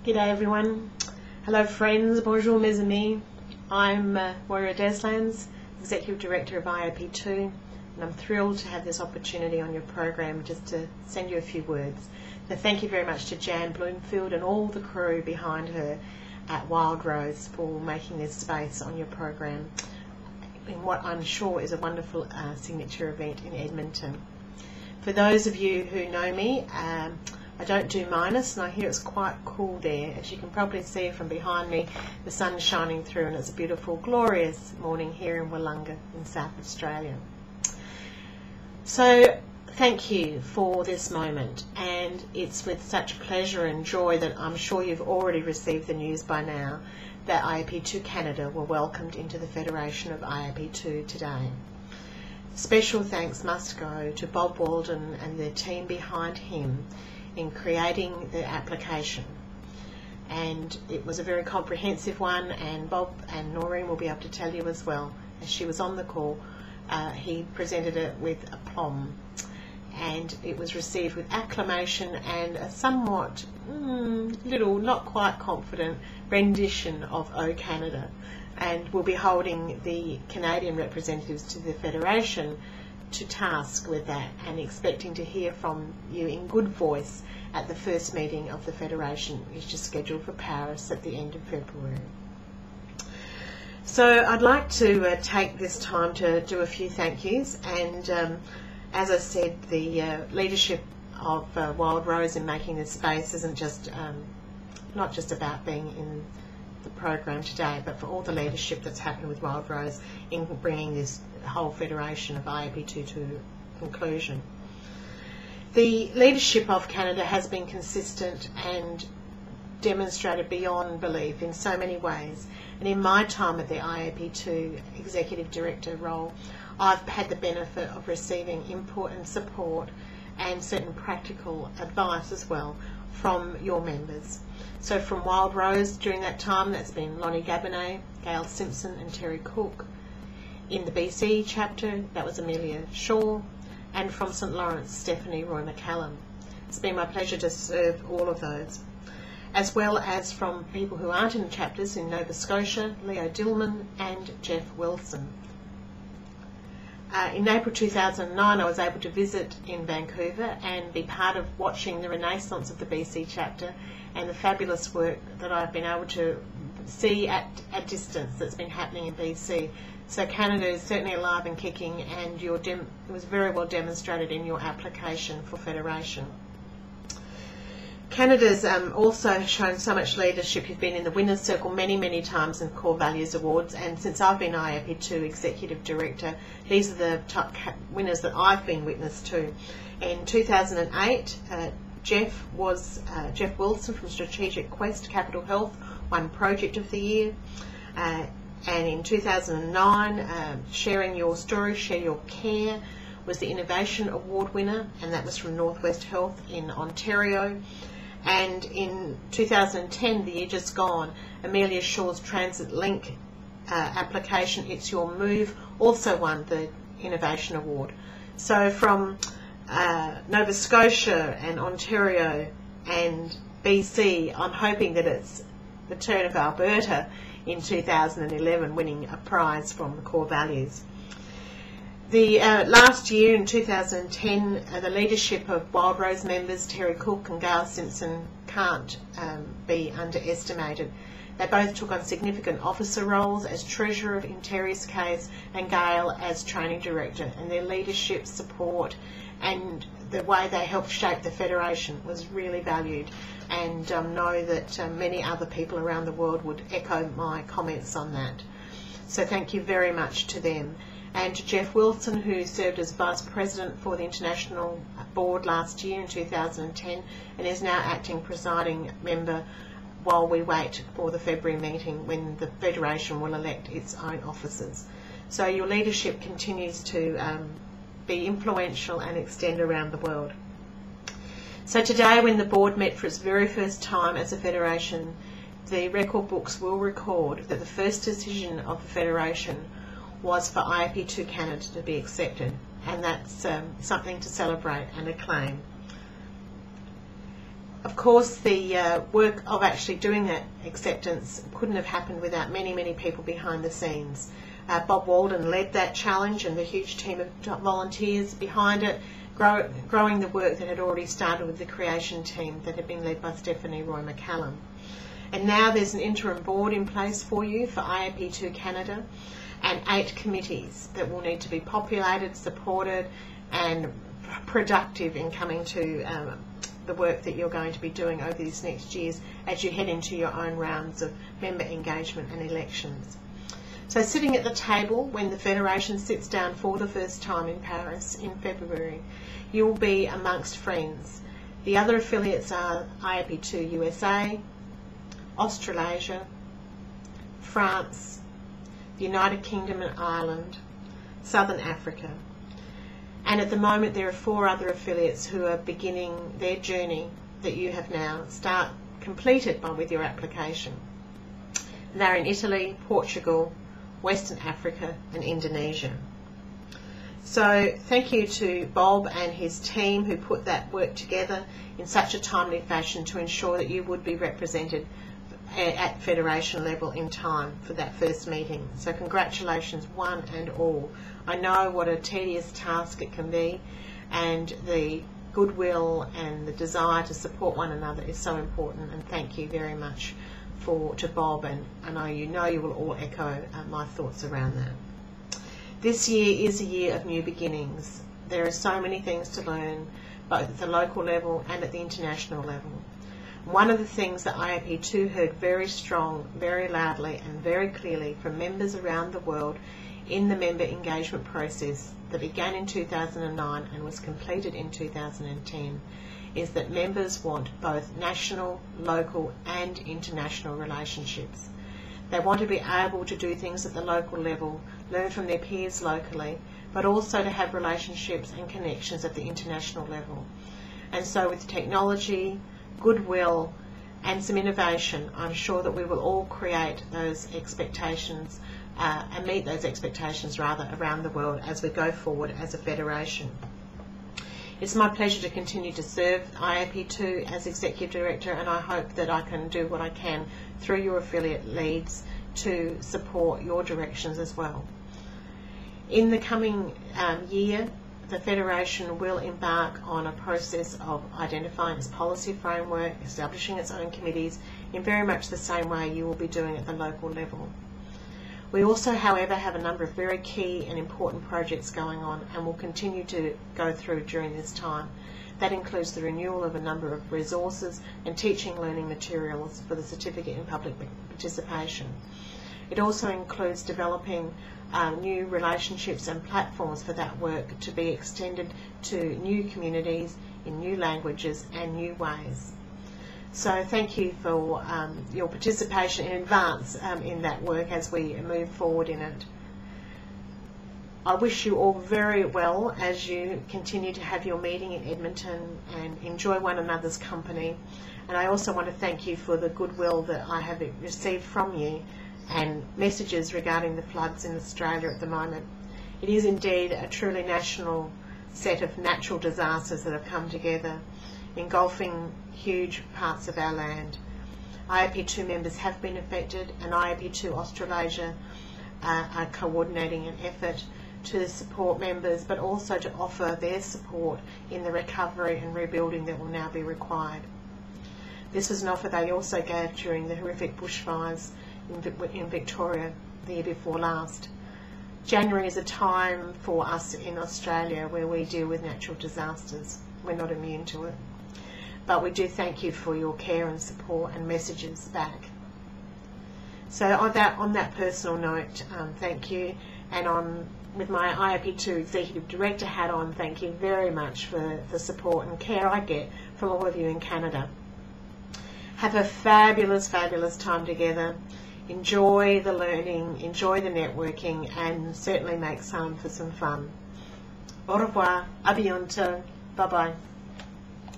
G'day everyone. Hello friends, bonjour mes amis. I'm Moira Deslands, Executive Director of IAP2, and I'm thrilled to have this opportunity on your program just to send you a few words. So thank you very much to Jan Bloomfield and all the crew behind her at Wild Rose for making this space on your program in what I'm sure is a wonderful signature event in Edmonton. For those of you who know me, I don't do minus, and I hear it's quite cool there. As you can probably see from behind me, the sun's shining through, and it's a beautiful, glorious morning here in Willunga in South Australia. So thank you for this moment, and it's with such pleasure and joy that I'm sure you've already received the news by now that IAP2 Canada were welcomed into the Federation of IAP2 today. Special thanks must go to Bob Walden and the team behind him in creating the application, and it was a very comprehensive one, and Bob and Noreen will be able to tell you as well, as she was on the call. He presented it with aplomb, and it was received with acclamation and a somewhat little, not quite confident rendition of O Canada, and we'll be holding the Canadian representatives to the Federation to task with that, and expecting to hear from you in good voice at the first meeting of the Federation, which is scheduled for Paris at the end of February. So I'd like to take this time to do a few thank yous, and as I said, the leadership of Wild Rose in making this space isn't just not just about being in the program today, but for all the leadership that's happened with Wild Rose in bringing this whole Federation of IAP2 to conclusion. The leadership of Canada has been consistent and demonstrated beyond belief in so many ways, and in my time at the IAP2 Executive Director role, I've had the benefit of receiving input and support and certain practical advice as well from your members. So from Wild Rose during that time, that's been Lonnie Gabinet, Gail Simpson and Terry Cook. In the BC chapter, that was Amelia Shaw, and from St Lawrence, Stephanie Roy McCallum. It's been my pleasure to serve all of those, as well as from people who aren't in the chapters in Nova Scotia, Leo Dillman and Jeff Wilson. In April 2009, I was able to visit in Vancouver and be part of watching the renaissance of the BC chapter and the fabulous work that I've been able to see at a distance that's been happening in BC. So Canada is certainly alive and kicking, and it was very well demonstrated in your application for Federation. Canada's also shown so much leadership. You've been in the Winners' Circle many times in Core Values Awards, and since I've been IAP2 Executive Director, these are the top winners that I've been witness to. In 2008, Jeff Wilson from Strategic Quest Capital Health won Project of the Year. And in 2009, Sharing Your Story, Share Your Care was the Innovation Award winner, and that was from Northwest Health in Ontario. And in 2010, the year just gone, Amelia Shaw's Transit Link application, It's Your Move, also won the Innovation Award. So from Nova Scotia and Ontario and BC, I'm hoping that it's the turn of Alberta in 2011 winning a prize from the Core Values. The last year in 2010, the leadership of Wild Rose members Terry Cook and Gail Simpson can't be underestimated. They both took on significant officer roles as Treasurer in Terry's case and Gail as Training Director, and their leadership, support and the way they helped shape the Federation was really valued, and know that many other people around the world would echo my comments on that. So thank you very much to them. And to Jeff Wilson, who served as Vice President for the International Board last year in 2010 and is now acting presiding member while we wait for the February meeting when the Federation will elect its own officers. So your leadership continues to be influential and extend around the world. So today, when the board met for its very first time as a Federation, the record books will record that the first decision of the Federation was for IAP2 Canada to be accepted, and that's something to celebrate and acclaim. Of course, the work of actually doing that acceptance couldn't have happened without many, many people behind the scenes. Bob Walden led that challenge and the huge team of volunteers behind it, growing the work that had already started with the creation team that had been led by Stephanie Roy McCallum. And now there's an interim board in place for you for IAP2 Canada, and 8 committees that will need to be populated, supported and productive in coming to the work that you're going to be doing over these next years as you head into your own rounds of member engagement and elections. So sitting at the table when the Federation sits down for the first time in Paris in February, you will be amongst friends. The other affiliates are IAP2 USA, Australasia, France, the United Kingdom and Ireland, Southern Africa. And at the moment there are 4 other affiliates who are beginning their journey that you have now completed with your application. And they're in Italy, Portugal, Western Africa and Indonesia. So thank you to Bob and his team who put that work together in such a timely fashion to ensure that you would be represented at Federation level in time for that first meeting. So congratulations one and all. I know what a tedious task it can be, and the goodwill and the desire to support one another is so important, and thank you very much to Bob, and I know you will all echo my thoughts around that. This year is a year of new beginnings. There are so many things to learn, both at the local level and at the international level. One of the things that IAP2 heard very strong, very loudly and very clearly from members around the world in the member engagement process that began in 2009 and was completed in 2010 is that members want both national, local and international relationships. They want to be able to do things at the local level, learn from their peers locally, but also to have relationships and connections at the international level. And so with technology, goodwill and some innovation, I'm sure that we will all create those expectations and meet those expectations rather around the world as we go forward as a federation. It's my pleasure to continue to serve IAP2 as Executive Director, and I hope that I can do what I can through your affiliate leads to support your directions as well. In the coming year, the Federation will embark on a process of identifying its policy framework, establishing its own committees in very much the same way you will be doing at the local level. We also, however, have a number of very key and important projects going on and will continue to go through during this time. That includes the renewal of a number of resources and teaching learning materials for the Certificate in Public Participation. It also includes developing new relationships and platforms for that work to be extended to new communities in new languages and new ways. So thank you for your participation in advance in that work as we move forward in it. I wish you all very well as you continue to have your meeting in Edmonton and enjoy one another's company. And I also want to thank you for the goodwill that I have received from you and messages regarding the floods in Australia at the moment. It is indeed a truly national set of natural disasters that have come together, engulfing huge parts of our land. IAP2 members have been affected, and IAP2 Australasia are coordinating an effort to support members, but also to offer their support in the recovery and rebuilding that will now be required. This was an offer they also gave during the horrific bushfires in Victoria the year before last. January is a time for us in Australia where we deal with natural disasters. We're not immune to it. But we do thank you for your care and support and messages back. So on that personal note, thank you. And with my IAP2 Executive Director hat on, thank you very much for the support and care I get from all of you in Canada. Have a fabulous, fabulous time together. Enjoy the learning, enjoy the networking, and certainly make time for some fun. Au revoir, à bientôt, bye bye.